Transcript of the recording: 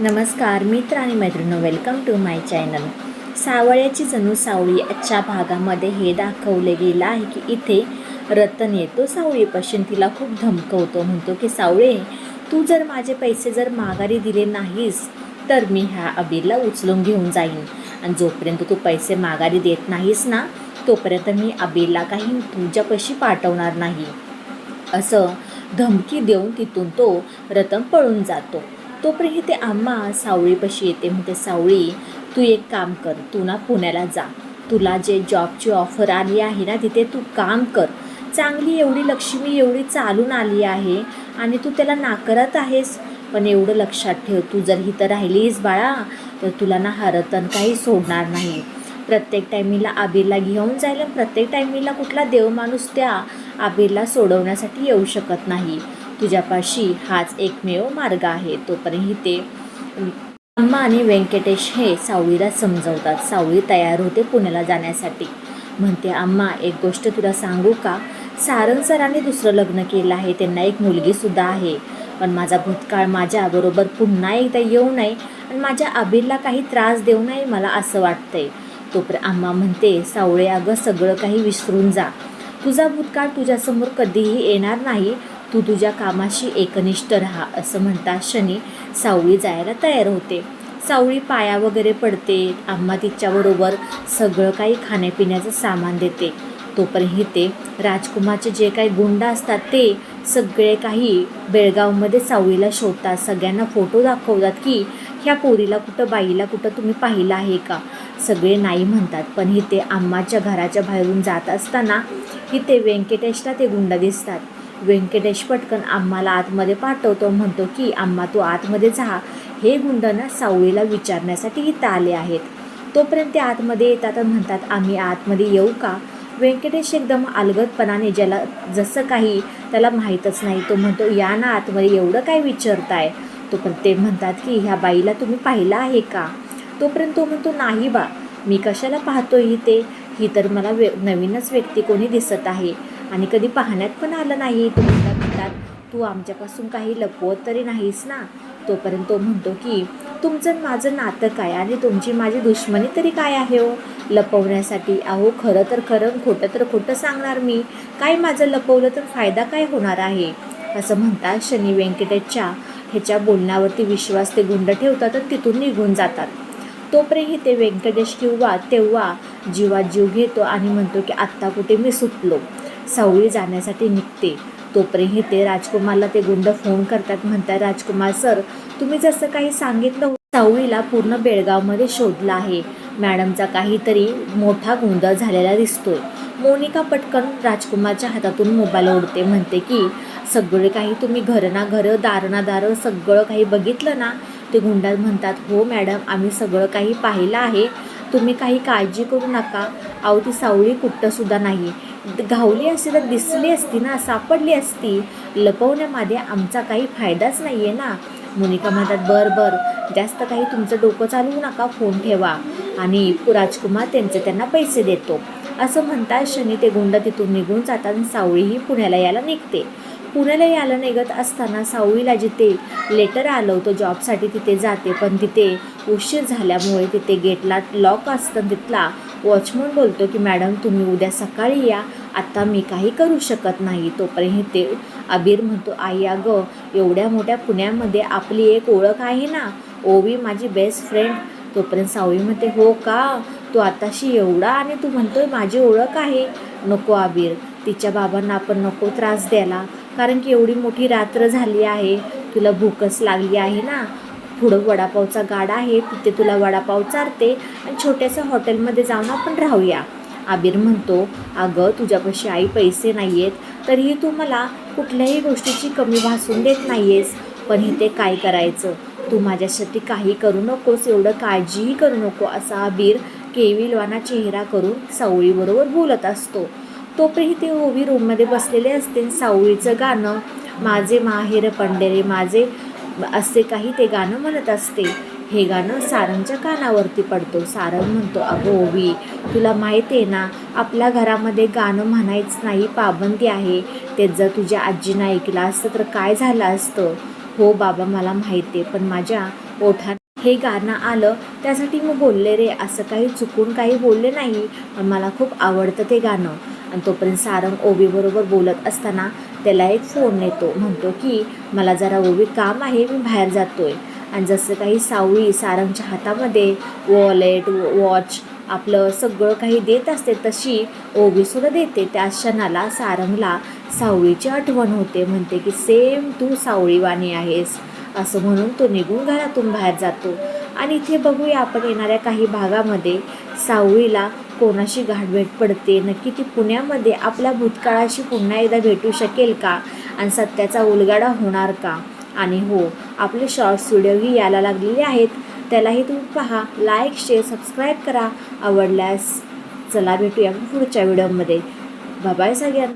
नमस्कार मित्र आणि मैत्रिणी, वेलकम टू माय चॅनल. सावळ्याची जणू सावळी आजच्या भागामध्ये हे दाखवले गेलं आहे की इथे रतन येतो सावळीपाशी, तिला खूप धमकवतो. म्हणतो की सावळे, तू जर माझे पैसे जर माघारी दिले नाहीस तर मी ह्या अबीरला उचलून घेऊन जाईन, आणि जोपर्यंत तू पैसे माघारी देत नाहीस ना तोपर्यंत मी अबीरला काही तुझ्यापाशी पाठवणार नाही, असं धमकी देऊन तिथून तो रतन पळून जातो. तोपर्यंत ते आम्हा सावळीपाशी येते. म्हणते, सावळी तू एक काम कर, तू ना पुण्याला जा, तुला जे जॉबची ऑफर आली आहे ना तिथे तू काम कर. चांगली एवढी लक्ष्मी एवढी चालून आली आहे आणि तू त्याला नाकारत आहेस. पण एवढं लक्षात ठेव, तू जर इथं राहिलीस बाळा तर तुला ना हा रतन काही सोडणार नाही. प्रत्येक टायमिंगला आबीरला घेऊन जायला, प्रत्येक टायमिंगला कुठला देव माणूस त्या आबीरला सोडवण्यासाठी येऊ शकत नाही. तुझ्यापाशी हाच एकमेव मार्ग आहे. तोपर्यंत ते अम्मा आणि व्यंकटेश हे सावळीला समजवतात. सावळी तयार होते पुण्याला जाण्यासाठी. म्हणते, अम्मा एक गोष्ट तुला सांगू का, सारंग सरांनी दुसरं लग्न केलं आहे, त्यांना एक मुलगीसुद्धा आहे. पण माझा भूतकाळ माझ्याबरोबर पुन्हा एकदा येऊ नये आणि माझ्या आबीरला काही त्रास देऊ नये मला असं वाटतंय. तोपर्यंत अम्मा म्हणते, सावळे अगं सगळं काही विसरून जा, तुझा भूतकाळ तुझ्यासमोर कधीही येणार नाही, तू तुझ्या कामाशी एकनिष्ठ राहा. असं म्हणताच क्षणी सावळी जायला तयार होते. सावळी पाया वगैरे पडते. आम्हा तिच्याबरोबर सगळं काही खाण्यापिण्याचं सामान देते. तोपर्यंत ते राजकुमारचे जे काही गुंड असतात ते सगळे काही बेळगावमध्ये सावळीला शोधतात. सगळ्यांना फोटो दाखवतात की ह्या पोरीला कुठं, बाईला कुठं तुम्ही पाहिलं आहे का. सगळे नाही म्हणतात. पण इथे आम्हाच्या घराच्या बाहेरून जात असताना इथे व्यंकटेशला ते गुंड दिसतात. व्यंकटेश पटकन आम्हाला आतमध्ये पाठवतो. म्हणतो की आम्हा तू आतमध्ये जा, हे गुंड ना सावळीला विचारण्यासाठी इथं आले आहेत. तोपर्यंत ते आतमध्ये येतात आणि म्हणतात, आम्ही आतमध्ये येऊ का. व्यंकटेश एकदम अलगदपणाने, ज्याला जसं काही त्याला माहीतच नाही, तो म्हणतो या ना आतमध्ये, एवढं काय विचारताय. तोपर्यंत ते म्हणतात की ह्या बाईला तुम्ही पाहिलं आहे का. तोपर्यंत तो म्हणतो, नाही बा, मी कशाला पाहतोय ही तर मला नवीनच व्यक्ती कोणी दिसत आहे आणि कधी पाहण्यात पण आलं नाही. तो म्हणतात, तू आमच्यापासून काही लपवत तरी नाहीस ना. तोपर्यंत तो म्हणतो की तुमचं माझं नातं काय आणि तुमची माझी दुश्मनी तरी काय आहे हो लपवण्यासाठी. अहो खरं तर खरं, खोटं तर खोटं सांगणार मी, काय माझं लपवलं तर फायदा काय होणार आहे. असं म्हणतात शनी व्यंकटेशच्या ह्याच्या बोलण्यावरती विश्वास ते गुंड ठेवतात आणि तिथून निघून जातात. तोपर्यंत ते व्यंकटेश तेव्हा जीवात जीव घेतो आणि म्हणतो की आत्ता कुठे मी सुटलो. सावळी जाण्यासाठी निघते. तोपर्यंत ते राजकुमारला ते गुंड फोन करतात. म्हणतात, राजकुमार सर, तुम्ही जसं काही सांगितलं सावळीला पूर्ण बेळगावमध्ये शोधलं आहे. मॅडमचा काहीतरी मोठा गोंधळ झालेला दिसतोय. मोनिका पटकन राजकुमारच्या हातातून मोबाईल ओढते. म्हणते की सगळे काही तुम्ही घरं दारं सगळं काही बघितलं ना. ते गुंड म्हणतात, हो मॅडम, आम्ही सगळं काही पाहिलं आहे, तुम्ही काही काळजी करू नका. अहो ती सावळी कुठंसुद्धा नाही, घावली असती तर दिसली असती ना, सापडली असती. लपवण्यामध्ये आमचा काही फायदाच नाही आहे ना. मोनिका म्हणतात, बरं जास्त काही तुमचं डोकं चालवू नका, फोन ठेवा आणि राजकुमार त्यांना पैसे देतो. असं म्हणतात क्षणी ते गुंड तिथून निघून जातात आणि सावळीही पुण्याला यायला निघते. पुण्याला यायला निघत असताना सावळीला जिथे लेटर आलं होतं जॉबसाठी तिथे जाते. पण तिथे उशीर झाल्यामुळे तिथे गेटला लॉक असतं. तिथला वॉचमन बोलतो की मॅडम तुम्ही उद्या सकाळी या, आत्ता मी काही करू शकत नाही. तोपर्यंत ते अबीर म्हणतो, आई अगं, एवढ्या मोठ्या पुण्यामध्ये आपली एक ओळख आहे ना, ओवी माझी बेस्ट फ्रेंड. तोपर्यंत सावळी म्हणते, हो का, तू आताशी एवढा आणि तू म्हणतोय माझी ओळख आहे. नको अबीर, तिच्या बाबांना आपण नको त्रास द्यायला, कारण की एवढी मोठी रात्र झाली आहे, तुला भूकच लागली आहे ना. पुढं वडापावचा गाडा आहे, तिथे तुला वडापाव चारते आणि छोट्याशा हॉटेलमध्ये जाऊन आपण राहूया. आबीर म्हणतो, अगं तुझ्यापाशी आई पैसे नाही आहेत तरीही तू मला कुठल्याही गोष्टीची कमी भासून देत नाही आहेस. पण इथे काय करायचं, तू माझ्यासाठी काही करू नकोस, एवढं काळजीही करू नको. असा आबीर केविलवाना चेहरा करून सावळीबरोबर बोलत असतो. तोपर्यंत ते ओवी रूममध्ये बसलेले असते. सावळीचं गाणं माझे माहेर पंढरे माझे असे काही ते गाणं म्हणत असते. हे गाणं सारंगच्या कानावरती पडतो. सारंग म्हणतो, अगं ओवी, तुला माहिती आहे ना आपल्या घरामध्ये गाणं म्हणायचं नाही, पाबंदी आहे. ते जर तुझ्या आजीनं ऐकलं असतं तर काय झालं असतं. हो बाबा मला माहिती आहे, पण माझ्या ओठात हे गाणं आलं त्यासाठी मी बोलले रे, असं काही चुकून काही बोलले नाही, पण मला खूप आवडतं ते गाणं. आणि तोपर्यंत सारंग ओवीबरोबर बोलत असताना त्याला एक फोन येतो. म्हणतो की मला जरा ओवी काम आहे, मी बाहेर जातोय. आणि जसं काही सावळी सारंगच्या हातामध्ये वॉलेट वॉच आपलं सगळं काही देत असते तशी ओवीसुद्धा देते. त्या क्षणाला सारंगला सावळीची आठवण होते. म्हणते की सेम तू सावळीवाणी आहेस, असं म्हणून तो निघून घरातून बाहेर जातो. आणि इथे बघूया आपण येणाऱ्या काही भागामध्ये सावळीला कोणाशी गाठभेट पडते, नक्की ती पुण्यामध्ये आपल्या भूतकाळाशी पुन्हा एकदा भेटू शकेल का, आणि सत्याचा उलगडा होणार का. आणि हो, आपले शॉर्ट्स व्हिडिओही यायला लागलेले आहेत, त्यालाही तुम्ही पहा. लाईक शेअर सबस्क्राईब करा आवडल्यास. चला भेटूया पुढच्या व्हिडिओमध्ये. बाय बाय सगळ्यांना.